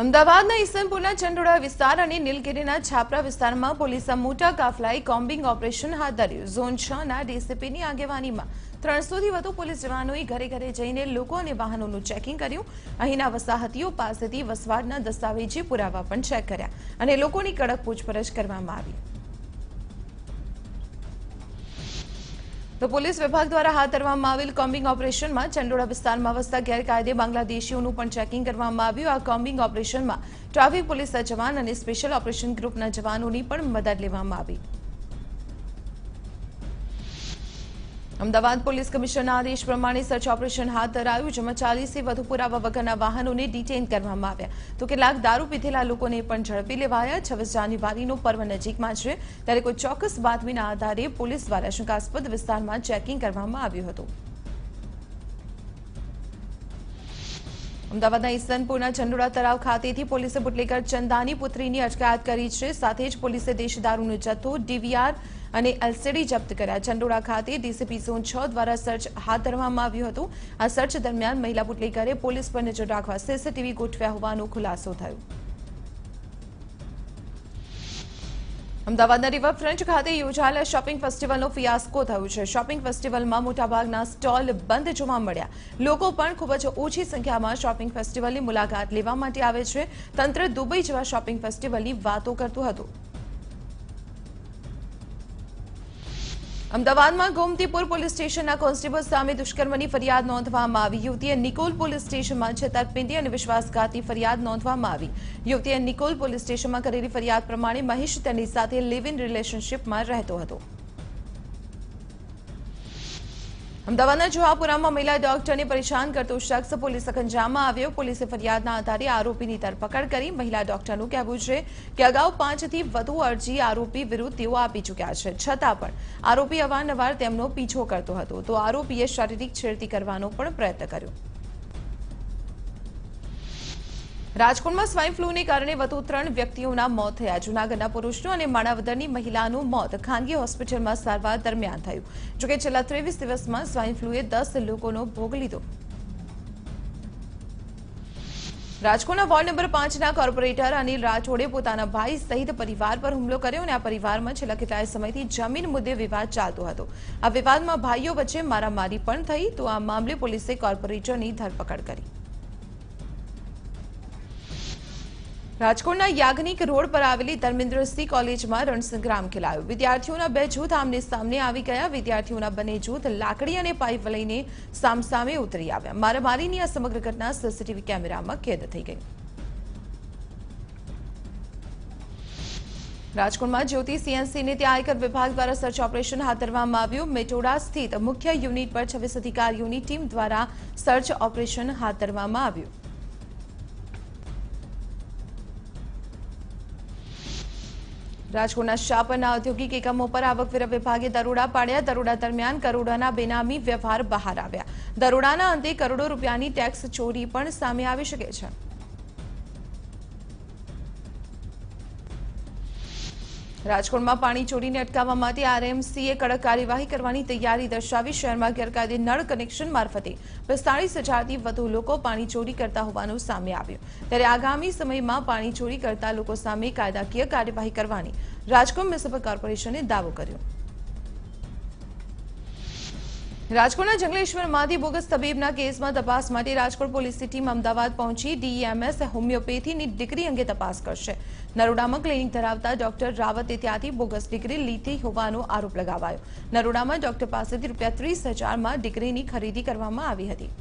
અમદાવાદના ઈસનપુરના ચંડોળા વિસ્તાર અને નીલગિરીના છાપરા વિસ્તારમાં પોલીસે મોટા કાફલાએ કોમ્બિંગ ઓપરેશન હાથ ધર્યું। ઝોન 6 ના ડીસીપીની આગેવાનીમાં 300થી વધુ પોલીસ જવાનોએ ઘરે ઘરે જઈને લોકો અને વાહનોનું ચેકિંગ કર્યું। અહીંના વસાહતીઓ પાસેથી વસવાટના દસ્તાવેજી પુરાવા પણ ચેક કર્યા અને લોકોની કડક પૂછપરછ કરવામાં આવી। તો પોલીસ વિભાગ દ્વારા હાથ ધરવામાં આવેલ કોમ્બિંગ ઓપરેશનમાં ચંડોળા વિસ્તારમાં વસતા ગેરકાયદે બાંગ્લાદેશીઓનું પણ ચેકિંગ કરવામાં આવ્યું। આ કોમ્બિંગ ઓપરેશનમાં ટ્રાફિક પોલીસના જવાન અને સ્પેશિયલ ઓપરેશન ગ્રુપના જવાનોની પણ મદદ લેવામાં આવી। અમદાવાદ પોલીસ કમિશનરના આદેશ પ્રમાણે સર્ચ ઓપરેશન હાથ ધરાયું, જેમાં 40થી વધુ પુરાવા વગરના વાહનોને ડિટેઇન કરવામાં આવ્યા, તો કેટલાક દારૂ પીધેલા લોકોને પણ ઝડપી લેવાયા। 26 જાન્યુઆરીનો પર્વ નજીકમાં છે, ત્યારે કોઈ ચોક્કસ બાતમીના આધારે પોલીસ દ્વારા શંકાસ્પદ વિસ્તારમાં ચેકિંગ કરવામાં આવ્યું હતું। અમદાવાદના ઈસનપુરના ચંડોળા તળાવ ખાતેથી પોલીસે બુટલેગર ચંદાની પુત્રીની અટકાયત કરી છે। સાથે જ પોલીસે દેશી દારૂનો જથ્થો, ડીવીઆર અને એલસીડી જપ્ત કર્યા। ચંડોળા ખાતે ડીસીપી ઝોન 6 દ્વારા સર્ચ હાથ ધરવામાં આવ્યું હતું। આ સર્ચ દરમિયાન મહિલા બુટલેગરે પોલીસ પર નજર રાખવા સીસીટીવી ગોઠવ્યા હોવાનો ખુલાસો થયો। અમદાવાદના રિવરફ્રન્ટ ખાતે યોજાયેલા શોપિંગ ફેસ્ટિવલનો ફિયાસ્કો થયો છે। શોપિંગ ફેસ્ટિવલમાં મોટાભાગના સ્ટોલ બંધ જોવા મળ્યા। લોકો પણ ખૂબ જ ઓછી સંખ્યામાં શોપિંગ ફેસ્ટિવલની મુલાકાત લેવા માટે આવે છે। તંત્ર દુબઈ જેવા શોપિંગ ફેસ્ટિવલની વાતો કરતું હતું। અમદાવાદમાં ગોમતીપુર પોલીસ સ્ટેશનના કોન્સ્ટેબલ સામે દુષ્કર્મની ફરિયાદ નોંધવામાં આવી। યુવતીએ નિકોલ પોલીસ સ્ટેશનમાં છેતરપિંડી અને વિશ્વાસઘાતની ફરિયાદ નોંધવામાં આવી। યુવતીએ નિકોલ પોલીસ સ્ટેશનમાં કરેલી ફરિયાદ પ્રમાણે મહેશ તેની સાથે લિવ ઇન રિલેશનશિપમાં રહેતો હતો। અમદાવાદના જોહાપુરામાં મહિલા ડોક્ટરને પરેશાન કરતો શખ્સ પોલીસ સકંજામાં આવ્યો। પોલીસે ફરિયાદના આધારે આરોપીની ધરપકડ કરી। મહિલા ડોક્ટરનું કહેવું છે કે અગાઉ 5થી વધુ અરજી આરોપી વિરુદ્ધ તેઓ આપી ચૂક્યા છે, છતાં પણ આરોપી અવારનવાર તેમનો પીછો કરતો હતો, તો આરોપીએ શારીરિક છેડતી કરવાનો પણ પ્રયત્ન કર્યો। રાજકોટમાં સ્વાઇન ફ્લૂને કારણે વધુ 3 વ્યક્તિઓના મોત થયા। જૂનાગઢના પુરુષનું અને માણાવદરની મહિલાનું મોત ખાનગી હોસ્પિટલમાં સારવાર દરમિયાન થયું। જોકે છેલ્લા 23 દિવસમાં સ્વાઇન ફ્લૂએ 10 લોકોનો ભોગ લીધો। રાજકોટના વોર્ડ નંબર 5ના કોર્પોરેટર અનિલ રાઠોડે પોતાના ભાઈ સહિત પરિવાર પર હુમલો કર્યો અને આ પરિવારમાં છેલ્લા કેટલાય સમયથી જમીન મુદ્દે વિવાદ ચાલતો હતો। આ વિવાદમાં ભાઈઓ વચ્ચે મારામારી પણ થઈ, તો આ મામલે પોલીસે કોર્પોરેટરની ધરપકડ કરી। રાજકોટના યાજ્ઞિક રોડ પર આવેલી ધર્મેન્દ્રસિંહ કોલેજમાં રણસંગ્રામ ખેલાયો। વિદ્યાર્થીઓના 2 જૂથ આમને સામને આવી ગયા। વિદ્યાર્થીઓના બંને જૂથ લાકડી અને પાઇપ લઈને સામસામે ઉતરી આવ્યા। મારામારીની આ સમગ્ર ઘટના સીસીટીવી કેમેરામાં કેદ થઈ ગઈ। રાજકોટમાં જ્યોતિ સીએનસીને ત્યાં આયકર વિભાગ દ્વારા સર્ચ ઓપરેશન હાથ ધરવામાં આવ્યું। મેટોડા સ્થિત મુખ્ય યુનિટ પર 26 અધિકારીઓની ટીમ દ્વારા સર્ચ ઓપરેશન હાથ ધરવામાં આવ્યું। રાજકોટના શાપરના ઔદ્યોગિક એકમો પર આવકવેરા વિભાગે દરોડા પાડ્યા। દરોડા દરમિયાન કરોડોના બેનામી વ્યવહાર બહાર આવ્યા। દરોડાના અંતે કરોડો રૂપિયાની ટેક્સ ચોરી પણ સામે આવી શકે છે। રાજકોટમાં પાણી ચોરીને અટકાવવા માટે આરએમસીએ કડક કાર્યવાહી કરવાની તૈયારી દર્શાવી। શહેરમાં ગેરકાયદે નળ કનેક્શન મારફતે 45,000થી વધુ લોકો પાણી ચોરી કરતા હોવાનું સામે આવ્યું। ત્યારે આગામી સમયમાં પાણી ચોરી કરતા લોકો સામે કાયદાકીય કાર્યવાહી કરવાની રાજકોટ મ્યુનિસિપલ કોર્પોરેશને દાવો કર્યો। રાજકોટના જંગલેશ્વરમાંથી બોગસ તબીબના કેસમાં તપાસ માટે રાજકોટ પોલીસની ટીમ અમદાવાદ પહોંચી ડીએમએસ હોમિયોપેથીની ડિગ્રી અંગે તપાસ કરશે। નરોડામાં ક્લિનિક ધરાવતા ડોક્ટર રાવતે ત્યાંથી બોગસ ડિગ્રી લીધી હોવાનો આરોપ લગાવાયો। નરોડામાં ડોક્ટર પાસેથી ₹30,000માં ડિગ્રીની ખરીદી કરવામાં આવી હતી।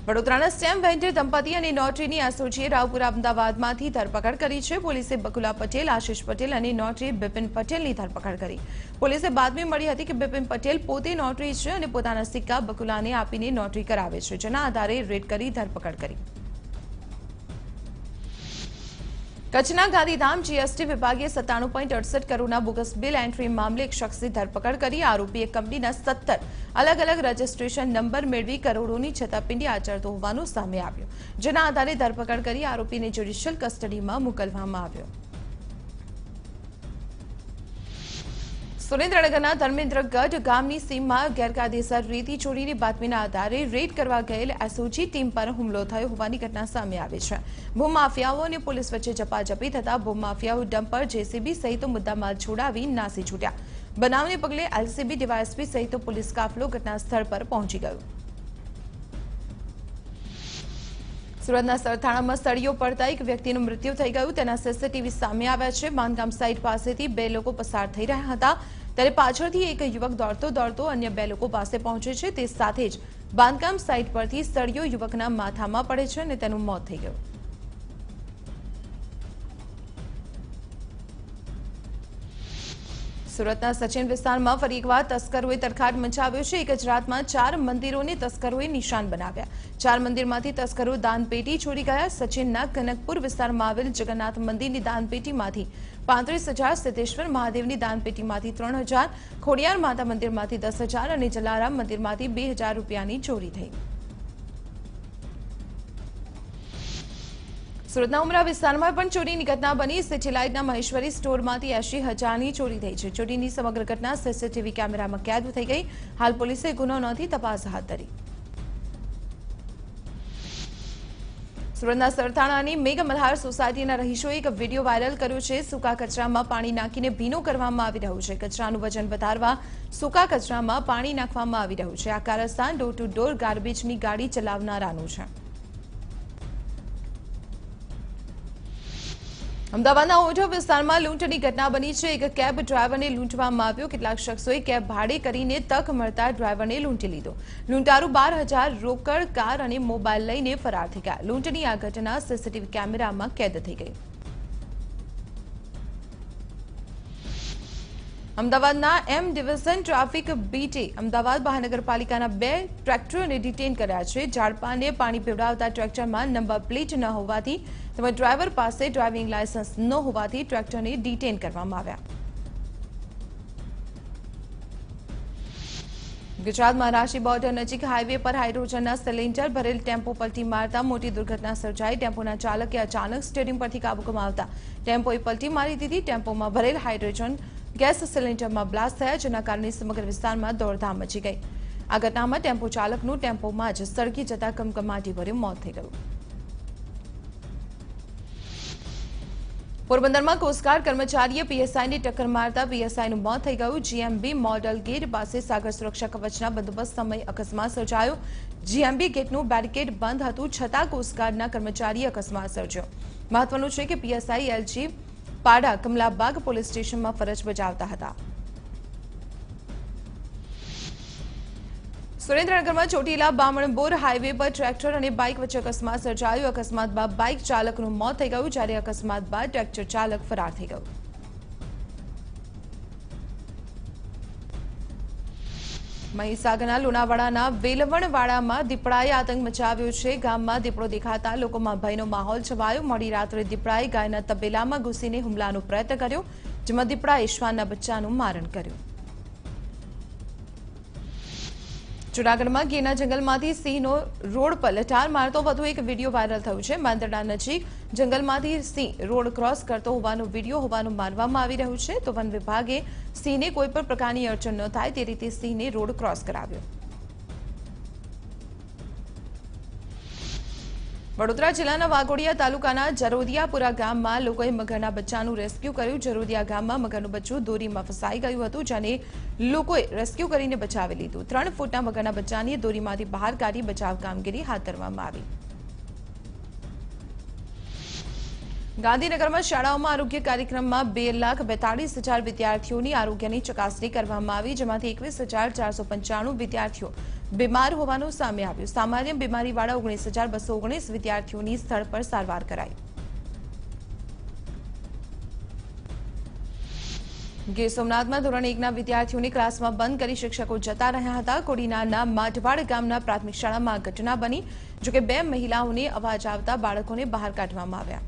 વડોદરાના સ્ટેમ્પ વેન્ડર દંપતી અને નોટરીની એસઓજીએ રાવપુરા અમદાવાદમાંથી ધરપકડ કરી છે। પોલીસે બકુલા પટેલ, આશિષ પટેલ અને નોટરી બિપિન પટેલની ધરપકડ કરી। પોલીસે બાતમી મળી હતી કે બિપિન પટેલ પોતે નોટરી છે અને પોતાના સિક્કા બકુલાને આપીને નોટરી કરાવે છે, જેના આધારે રેડ કરી ધરપકડ કરી। કચ્છના ગાંધીધામ જીએસટી વિભાગે 97.68 કરોડના બોગસ બિલ એન્ટ્રી મામલે એક શખ્સની ધરપકડ કરી। આરોપીએ કંપનીના 17 અલગ અલગ રજીસ્ટ્રેશન નંબર મેળવી કરોડોની છેતરપિંડી આચરતો હોવાનું સામે આવ્યું, જેના આધારે ધરપકડ કરી આરોપીને જ્યુડિશિયલ કસ્ટડીમાં મોકલવામાં આવ્યો। સુરેન્દ્રનગરના ધર્મેન્દ્રગઢ ગામની સીમમાં ગેરકાયદેસર રેતી ચોરીની બાતમીના આધારે રેડ કરવા ગયેલ એસઓજી ટીમ પર હુમલો થયો હોવાની ઘટના સામે આવી છે. ભૂમાફિયાઓ અને પોલીસ વચ્ચે ઝપાઝપી થતા ભૂમાફિયાઓ ડમ્પર, જેસીબી સહિત મુદ્દામાલ છોડાવી નાસી છૂટ્યા. બનાવને પગલે એલસીબી, ડીવાયએસપી સહિત પોલીસ કાફલો ઘટના સ્થળ પર પહોંચી ગયો. સુરતના સરથાણામાં સળિયો પડતા એક વ્યક્તિનું મૃત્યુ થઈ ગયું. તેના સીસીટીવી સામે આવ્યા છે. બાંધકામ સાઇટ પાસેથી બે લોકો પસાર થઈ રહ્યા હતા ત્યારે પાછળથી એક યુવક દોડતો અન્ય બે લોકો પાસે પહોંચે છે. તે સાથે જ બાંધકામ સાઇટ પરથી સળિયો યુવકના માથામાં પડે છે અને તેનું મોત થઈ ગયું. સુરતના સચિન વિસ્તારમાં ફરી એકવાર તસ્કરોએ તરખાટ મચાવ્યો છે. એક જ રાતમાં 4 મંદિરોને તસ્કરોએ નિશાન બનાવ્યા. 4 મંદિરમાંથી તસ્કરો દાનપેટી ચોરી ગયા. સચિનના કનકપુર વિસ્તારમાં આવેલ જગન્નાથ મંદિરની દાનપેટીમાંથી 35,000, સિદ્ધેશ્વર મહાદેવની દાનપેટીમાંથી 3,000, ખોડિયાર માતા મંદિરમાંથી 10,000 અને જલારામ મંદિરમાંથી 2,000 રૂપિયાની ચોરી થઈ. સુરતના ઉમરા વિસ્તારમાં પણ ચોરીની ઘટના બની. સિટી લાઇટના મહેશ્વરી સ્ટોરમાંથી 80,000ની ચોરી થઈ છે. ચોરીની સમગ્ર ઘટના સીસીટીવી કેમેરામાં કેદ થઈ ગઈ. હાલ પોલીસે ગુનો નોંધી તપાસ હાથ ધરી. સુરતના સરથાણાની મેઘ મલ્હાર સોસાયટીના રહીશોએ એક વિડીયો વાયરલ કર્યો છે. સૂકા કચરામાં પાણી નાખીને ભીનો કરવામાં આવી રહ્યું છે. કચરાનું વજન વધારવા સૂકા કચરામાં પાણી નાખવામાં આવી રહ્યું છે. આ કારસ્તાન ડોર ટુ ડોર ગાર્બેજની ગાડી ચલાવનારાનું છે. અમદાવાદના ઓઢવ વિસ્તારમાં લૂંટની ઘટના બની છે. એક કેબ ડ્રાઈવરને લૂંટવામાં આવ્યો. કેટલાક શખ્સોએ કેબ ભાડે કરીને તક મળતા ડ્રાઈવરને લૂંટી લીધો. લૂંટારૂ 12,000 રોકડ, કાર અને મોબાઈલ લઈને ફરાર થઈ ગયા. લૂંટની આ ઘટના સીસીટીવી કેમેરામાં કેદ થઈ ગઈ. અમદાવાદના એમ ડિવિઝન ટ્રાફિક બીટે અમદાવાદ મહાનગરપાલિકાના 2 ટ્રેક્ટરોને ડિટેન કર્યા છે. ઝાડપાને પાણી પીવડાવતા ટ્રેક્ટરમાં નંબર પ્લેટ ન હોવાથી તેમજ ડ્રાઈવર પાસે ડ્રાઇવિંગ લાયસન્સ ન હોવાથી ટ્રેક્ટરને ડિટેન કરવામાં આવ્યા. ગુજરાતમાં રાશી બોર્ડર નજીક હાઈવે પર હાઇડ્રોજનના સિલિન્ડર ભરેલ ટેમ્પો પલટી મારતા મોટી દુર્ઘટના સર્જાઈ. ટેમ્પોના ચાલકે અચાનક સ્ટીયરિંગ પરથી કાબુ ગુમાવતા ટેમ્પોએ પલટી મારી દીધી. ટેમ્પોમાં ભરેલ હાઇડ્રોજન ગેસ સિલિન્ડરમાં બ્લાસ્ટ થયા, જેના કારણે સમગ્ર વિસ્તારમાં દોડધામ મચી ગઈ. આ ઘટનામાં ટેમ્પો ચાલકનું ટેમ્પોમાં જ સળગી જતા કમકમાટીભર્યું મોત થઈ ગયું. પોરબંદરમાં કોસ્ટગાર્ડ કર્મચારીએ પીએસઆઈને ટક્કર મારતા પીએસઆઈનું મોત થઈ ગયું. જીએમબી મોડલ ગેટ પાસે સાગર સુરક્ષા કવચના બંદોબસ્ત સમયે અકસ્માત સર્જાયો. જીએમબી ગેટનું બેરિકેડ બંધ હતું, છતાં કોસ્ટગાર્ડના કર્મચારીએ અકસ્માત સર્જ્યો. મહત્વનું છે કે પીએસઆઈ એલજી પાડા કમલાબાગ પોલીસ સ્ટેશનમાં ફરજ બજાવતા હતા. સુરેન્દ્રનગરમાં ચોટીલા બામણબોર હાઈવે પર ટ્રેક્ટર અને બાઇક વચ્ચે અકસ્માત સર્જાયો. અકસ્માત બાદ બાઇક ચાલકનું મોત થઈ ગયું, જ્યારે અકસ્માત બાદ ટ્રેક્ટર ચાલક ફરાર થઈ ગયું. મહીસાગરના લુણાવાડાના વેલવણવાડામાં દીપડાએ આતંક મચાવ્યો છે. ગામમાં દીપડો દેખાતા લોકોમાં ભયનો માહોલ છવાયો. મોડી રાત્રે દીપડાએ ગાયના તબેલામાં ઘૂસીને હુમલાનો પ્રયત્ન કર્યો, જેમાં દીપડાએ શ્વાનના બચ્ચાનું મારણ કર્યું. જૂનાગઢમાં ગીરના જંગલમાંથી સિંહનો રોડ પર લટાર મારતો વધુ એક વિડીયો વાયરલ થયો છે. માંદરડા નજીક જંગલમાંથી સિંહ રોડ ક્રોસ કરતો હોવાનો વિડીયો હોવાનું માનવામાં આવી રહ્યું છે. તો વન વિભાગે સિંહને કોઈ પણ પ્રકારની અડચણ ન થાય તે રીતે સિંહને રોડ ક્રોસ કરાવ્યો. વડોદરા જિલ્લાના વાઘોડિયા તાલુકાના જરોદિયાપુરા ગામમાં લોકોએ મગરના બચ્ચાનું રેસ્ક્યુ કર્યું. જરોદિયા ગામમાં મગરનું બચ્ચું દોરીમાં ફસાઈ ગયું હતું, જેને લોકોએ રેસ્ક્યુ કરીને બચાવી લીધું. 3 ફૂટના મગરના બચ્ચાને દોરીમાંથી બહાર કાઢી બચાવ કામગીરી હાથ ધરવામાં આવી. ગાંધીનગરમાં શાળાઓમાં આરોગ્ય કાર્યક્રમમાં 2,42,000 વિદ્યાર્થીઓની આરોગ્યની ચકાસણી કરવામાં આવી, જેમાંથી 21,495 વિદ્યાર્થીઓ બીમાર હોવાનું સામે આવ્યું. સામાન્ય બીમારીવાળા 19,219 વિદ્યાર્થીઓની સ્થળ પર સારવાર કરાઈ. ગીર સોમનાથમાં ધોરણ 1ના વિદ્યાર્થીઓને ક્લાસમાં બંધ કરી શિક્ષકો જતા રહ્યા હતા. કોડીનારના માઢવાડ ગામના પ્રાથમિક શાળામાં આ ઘટના બની. જોકે 2 મહિલાઓને અવાજ આવતા બાળકોને બહાર કાઢવામાં આવ્યા.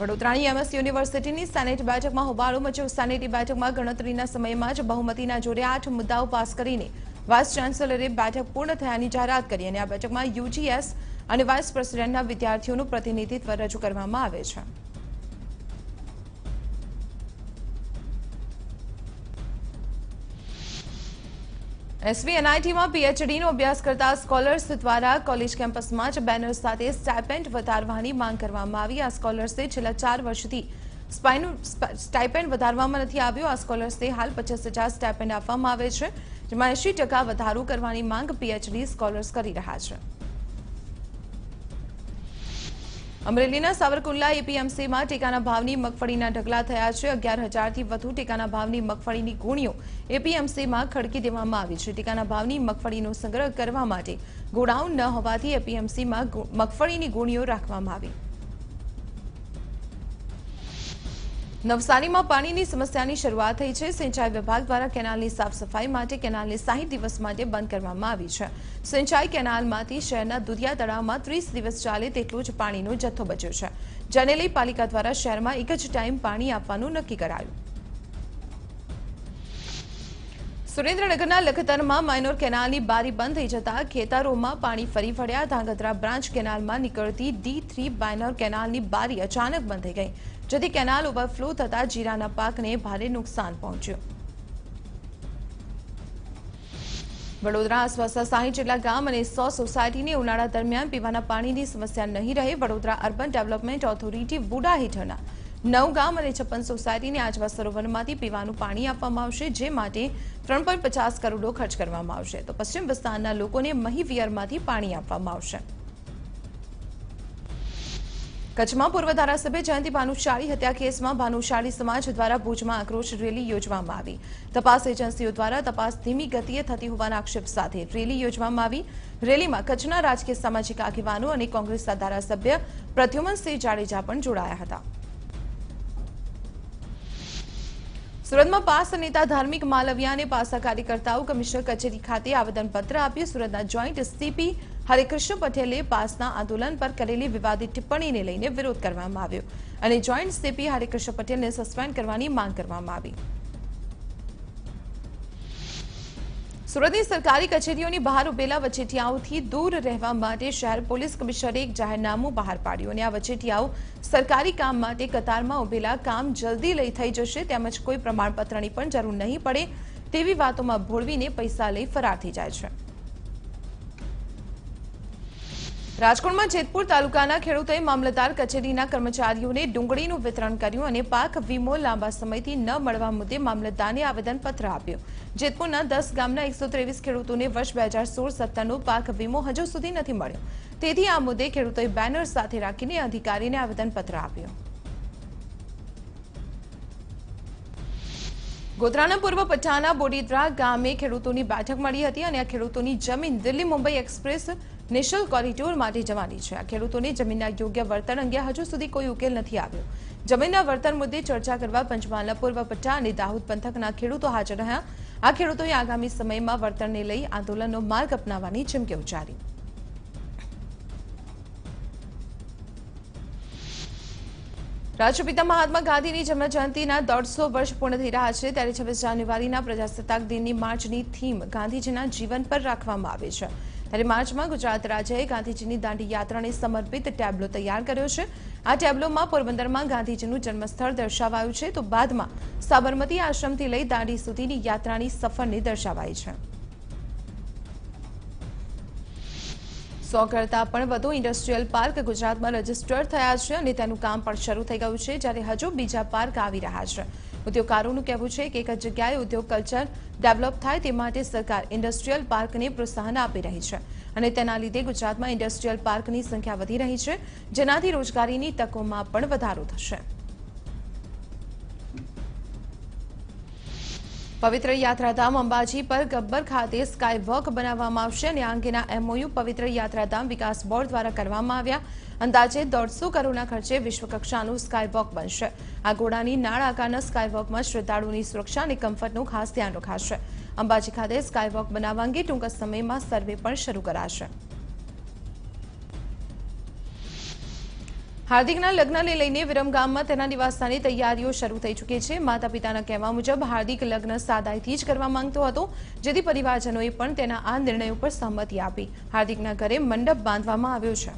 વડોદરાની એમએસ યુનિવર્સિટીની સેનેટ બેઠકમાં હોબાળો મચ્યો. સેનેટની બેઠકમાં ગણતરીના સમયમાં જ બહુમતીના જોડે 8 મુદ્દાઓ પાસ કરીને વાઇસ ચાન્સેલરે બેઠક પૂર્ણ થયાની જાહેરાત કરી અને આ બેઠકમાં યુજીએસ અને વાઇસ પ્રેસિડેન્ટના વિદ્યાર્થીઓનું પ્રતિનિધિત્વ રજૂ કરવામાં આવે છે. એસવીએનઆઈટીમાં પીએચડીનો અભ્યાસ કરતા સ્કોલર્સ દ્વારા કોલેજ કેમ્પસમાં જ બેનર સાથે સ્ટાઇપેન્ડ વધારવાની માંગ કરવામાં આવી. આ સ્કોલર્સે છેલ્લા 4 વર્ષથી સ્ટાઇપેન્ડ વધારવામાં નથી આવ્યો. આ સ્કોલર્સને હાલ 50,000 સ્ટાઇપેન્ડ આપવામાં આવે છે, જેમાં 80% વધારો કરવાની માંગ પીએચડી સ્કોલર્સ કરી રહ્યા છે. અમરેલીના સાવરકુંડલા એપીએમસીમાં ટેકાના ભાવની મગફળીના ઢગલા થયા છે. 11,000થી વધુ ટેકાના ભાવની મગફળીની ગુણીઓ એપીએમસીમાં ખડકી દેવામાં આવી છે. ટેકાના ભાવની મગફળીનો સંગ્રહ કરવા માટે ગોડાઉન ન હોવાથી એપીએમસીમાં મગફળીની ગુણીઓ રાખવામાં આવી. નવસારીમાં પાણીની સમસ્યાની શરૂઆત થઈ છે. સિંચાઈ વિભાગ દ્વારા કેનાલની સાફ સફાઈ માટે કેનાલને 60 દિવસ માટે બંધ કરવામાં આવી છે. સિંચાઈ કેનાલમાંથી શહેરના દુધિયા તળાવમાં 30 દિવસ ચાલે તેટલો જ પાણીનો જથ્થો બચ્યો છે, જેને લઈ પાલિકા દ્વારા શહેરમાં એક જ ટાઈમ પાણી આપવાનું નક્કી કરાયું. સુરેન્દ્રનગરના લખતરમાં માઇનોર કેનાલની બારી બંધ થઈ જતા ખેતરોમાં પાણી ફરી વળ્યા. ધાંગધ્રા બ્રાન્ચ કેનાલમાં નીકળતી D3 માઇનોર કેનાલની બારી અચાનક બંધ થઈ ગઈ, જેથી કેનાલ ઓવરફ્લો થતા જીરાના પાકને ભારે નુકસાન પહોંચ્યું. વડોદરા આસપાસના 60 જેટલા ગામ અને 100 સોસાયટીને ઉનાળા દરમિયાન પીવાના પાણીની સમસ્યા નહીં રહે. Vadodara urban development authority VUDA હેઠળના 9 ગામ અને 56 સોસાયટીને આજવા સરોવરમાંથી પીવાનું પાણી આપવામાં આવશે, જે માટે 3.50 કરોડો ખર્ચ કરવામાં આવશે. તો પશ્ચિમ વિસ્તારના લોકોને મહીવિયરમાંથી પાણી આપવામાં આવશે. કચ્છમાં પૂર્વ ધારાસભ્ય જયંતિ ભાનુશાળી હત્યા કેસમાં ભાનુશાળી સમાજ દ્વારા ભુજમાં આક્રોશ રેલી યોજવામાં આવી. તપાસ એજન્સીઓ દ્વારા તપાસ ધીમી ગતિએ થતી હોવાના આક્ષેપ સાથે રેલી યોજવામાં આવી. રેલીમાં કચ્છના રાજકીય સામાજિક આગેવાનો અને કોંગ્રેસના ધારાસભ્ય પ્રદ્યુમનસિંહ જાડેજા પણ જોડાયા હતા. સુરતમાં પાસ નેતા ધાર્મિક માલવિયાને પાસા કાર્યકર્તાઓ કમિશનર કચેરી ખાતે આવેદનપત્ર આપ્યું. સુરતના જોઈન્ટ સીપી હરિકૃષ્ણ પટેલે પાસના આંદોલન પર કરેલી વિવાદિત ટિપ્પણીને લઈને વિરોધ કરવામાં આવ્યો અને જોઈન્ટ સીપી હરિકૃષ્ણ પટેલને સસ્પેન્ડ કરવાની માંગ કરવામાં આવી. સુરતની સરકારી કચેરીઓની બહાર ઉભેલા વચેટિયાઓથી દૂર રહેવા માટે શહેર પોલીસ કમિશનરે એક જાહેરનામું બહાર પાડ્યું અને આ વચેટિયાઓ સરકારી કામ માટે કતારમાં ઉભેલા કામ જલ્દી લઈ થઈ જશે, તેમજ કોઈ પ્રમાણપત્રની પણ જરૂર નહીં પડે તેવી વાતોમાં ભોળવીને પૈસા લઈ ફરાર થઈ જાય છે. રાજકોટમાં જેતપુર તાલુકાના ખેડૂતોએ મામલતદાર કચેરીના કર્મચારીઓને ડુંગળીનું વિતરણ કર્યું અને પાક વીમો લાંબા સમયથી ન મળવા મુદ્દે મામલતદારને આવેદનપત્ર આપ્યું. જેતપુરના 10 ગામના 123 ખેડૂતોને વર્ષ 2016-17નો પાક વીમો હજુ સુધી નથી મળ્યો. તેથી આ મુદ્દે ખેડૂતોએ બેનર સાથે રાખીને અધિકારીને આવેદનપત્ર આપ્યું. ગોધરાના પૂર્વ પટ્ટાના બોડીદ્રા ગામે ખેડૂતોની બેઠક મળી હતી અને આ ખેડૂતોની જમીન Delhi Mumbai express national corridor માટે જવાની છે. આ ખેડૂતોને જમીનના યોગ્ય વળતર અંગે હજુ સુધી કોઈ ઉકેલ નથી આવ્યો. જમીનના વળતર મુદ્દે ચર્ચા કરવા પંચમહાલના પૂર્વ પટ્ટા અને દાહોદ પંથકના ખેડૂતો હાજર રહ્યા. આ ખેડૂતોએ આગામી સમયમાં વળતરને લઈ આંદોલનનો માર્ગ અપનાવવાની ચીમકી ઉચ્ચારી. રાષ્ટ્રપિતા મહાત્મા ગાંધીની જન્મજયંતિના 150 વર્ષ પૂર્ણ થઈ રહ્યા છે, ત્યારે 26 જાન્યુઆરીના પ્રજાસત્તાક દિનની માર્ચની થીમ ગાંધીજીના જીવન પર રાખવામાં આવે છે. ત્યારે માર્ચમાં ગુજરાત રાજ્યએ ગાંધીજીની દાંડી યાત્રાને સમર્પિત ટેબ્લો તૈયાર કર્યો છે. આ ટેબ્લોમાં પોરબંદરમાં ગાંધીજીનું જન્મસ્થળ દર્શાવાયું છે, તો બાદમાં સાબરમતી આશ્રમથી લઈ દાંડી સુધીની યાત્રાની સફરને દર્શાવાઈ છે. 100 કરતાં પણ વધુ ઇન્ડસ્ટ્રીયલ પાર્ક ગુજરાતમાં રજીસ્ટર્ડ થયા છે અને તેનું કામ પણ શરૂ થઈ ગયું છે, જ્યારે હજુ બીજા પાર્ક આવી રહ્યા છે. ઉદ્યોગકારોનું કહેવું છે કે એક જ જગ્યાએ ઉદ્યોગ કલ્ચર ડેવલપ થાય તે માટે સરકાર ઇન્ડસ્ટ્રીયલ પાર્કને પ્રોત્સાહન આપી રહી છે અને તેના લીધે ગુજરાતમાં ઇન્ડસ્ટ્રીયલ પાર્કની સંખ્યા વધી રહી છે, જેનાથી રોજગારીની તકોમાં પણ વધારો થશે. પવિત્ર યાત્રાધામ અંબાજી પર ગબ્બર ખાતે સ્કાય વોક બનાવવામાં આવશે અને આ અંગેના MOU પવિત્ર યાત્રાધામ વિકાસ બોર્ડ દ્વારા કરવામાં આવ્યા. અંદાજે 150 કરોડના ખર્ચે વિશ્વકક્ષાનું સ્કાય વોક બનશે. આ ઘોડાની નાળ આકારના સ્કાય વોકમાં શ્રદ્ધાળુઓની સુરક્ષા અને કમ્ફર્ટનું ખાસ ધ્યાન રખાશે. અંબાજી ખાતે સ્કાય વોક બનાવવા અંગે ટૂંક સમયમાં સર્વે પણ શરૂ કરાશે. હાર્દિકના લગ્નને લઈને વિરમગામમાં તેના નિવાસસ્થાને તૈયારીઓ શરૂ થઈ ચૂકી છે. માતા પિતાના કહેવા મુજબ હાર્દિક લગ્ન સાદાઈથી જ કરવા માંગતો હતો, જેથી પરિવારજનોએ પણ તેના આ નિર્ણય ઉપર સહમતિ આપી હાર્દિકના ઘરે મંડપ બાંધવામાં આવ્યો છે.